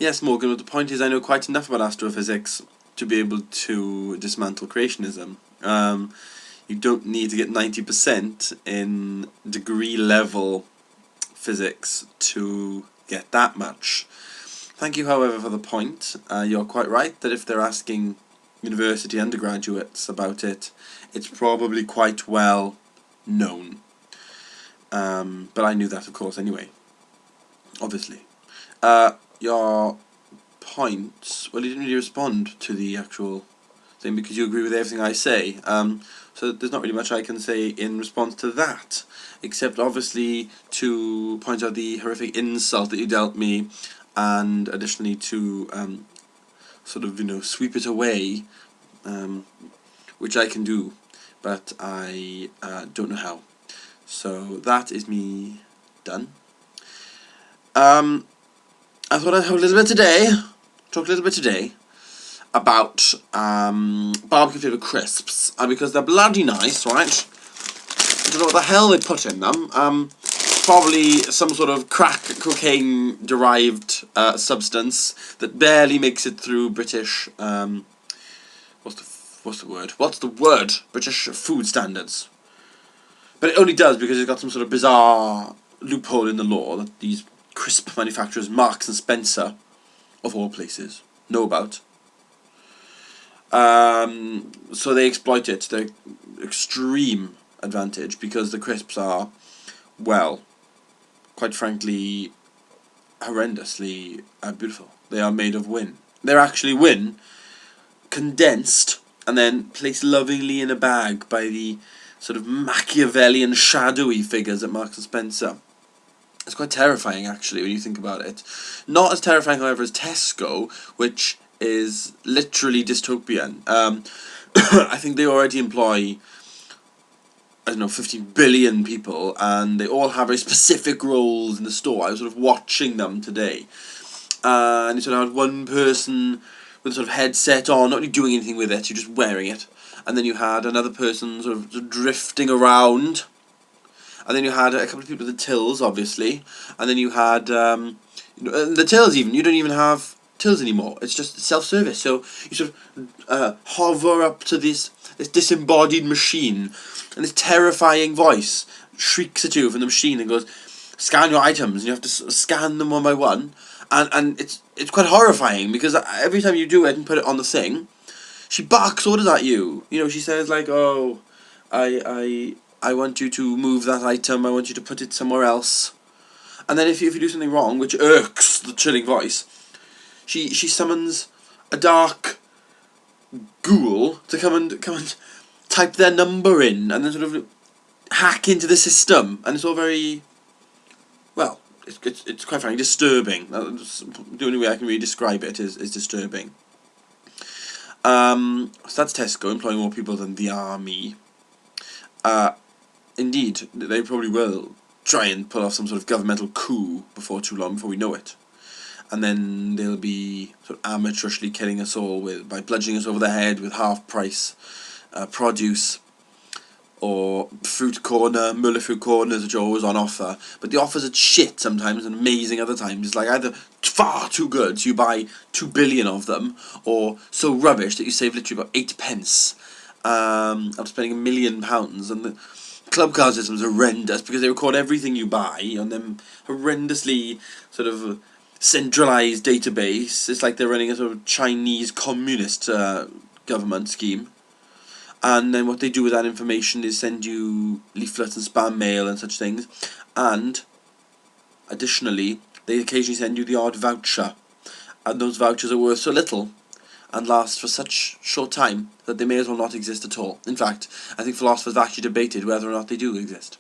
Yes, Morgan, but the point is I know quite enough about astrophysics to be able to dismantle creationism. You don't need to get 90% in degree level physics to get that much. Thank you, however, for the point. You're quite right that if they're asking university undergraduates about it, it's probably quite well known. But I knew that, of course, anyway. Obviously. Your point, well, you didn't really respond to the actual thing because you agree with everything I say. So there's not really much I can say in response to that, except obviously to point out the horrific insult that you dealt me, and additionally to sort of, sweep it away, which I can do, but I don't know how. So that is me done. I thought I'd have talk a little bit today about barbecue flavoured crisps, because they're bloody nice, right? I don't know what the hell they put in them. Probably some sort of crack cocaine derived substance that barely makes it through British what's the word? British food standards. But it only does because it's got some sort of bizarre loophole in the law that these crisp manufacturers, Marks and Spencer, of all places, know about. So they exploit it to their extreme advantage because the crisps are, well, quite frankly, horrendously beautiful. They are made of whin. They're actually whin, condensed, and then placed lovingly in a bag by the sort of Machiavellian shadowy figures at Marks and Spencer. It's quite terrifying, actually, when you think about it. Not as terrifying, however, as Tesco, which is literally dystopian. I think they already employ, 15 billion people, and they all have very specific roles in the store. I was sort of watching them today. And you sort of had one person with a sort of headset on, not really doing anything with it, you're just wearing it. And then you had another person sort of drifting around. And then you had a couple of people with the tills, obviously. And then you had, the tills even. You don't even have tills anymore. It's just self-service. So you sort of hover up to this disembodied machine. And this terrifying voice shrieks at you from the machine and goes, scan your items. And you have to scan them one by one. And it's quite horrifying because every time you do it and put it on the thing, she barks orders at you. She says like, oh, I want you to move that item, I want you to put it somewhere else. And then if you do something wrong, which irks the chilling voice, she summons a dark ghoul to come and type their number in and then sort of hack into the system. And it's all very, well, it's quite frankly disturbing. The only way I can really describe it is disturbing. So that's Tesco employing more people than the army. Indeed, they probably will try and pull off some sort of governmental coup before too long, before we know it. And then they'll be sort of amateurishly killing us all by bludgeoning us over the head with half-price produce, or fruit corner, Muller fruit corners, which are always on offer. But the offers are shit sometimes and amazing other times. It's like either far too good, so you buy 2 billion of them, or so rubbish that you save literally about 8 pence after spending £1 million. And the club card system is horrendous because they record everything you buy on them horrendously sort of centralised database. It's like they're running a sort of Chinese communist government scheme. And then what they do with that information is send you leaflets and spam mail and such things. And additionally, they occasionally send you the odd voucher. And those vouchers are worth so little and last for such short time that they may as well not exist at all. In fact, I think philosophers have actually debated whether or not they do exist.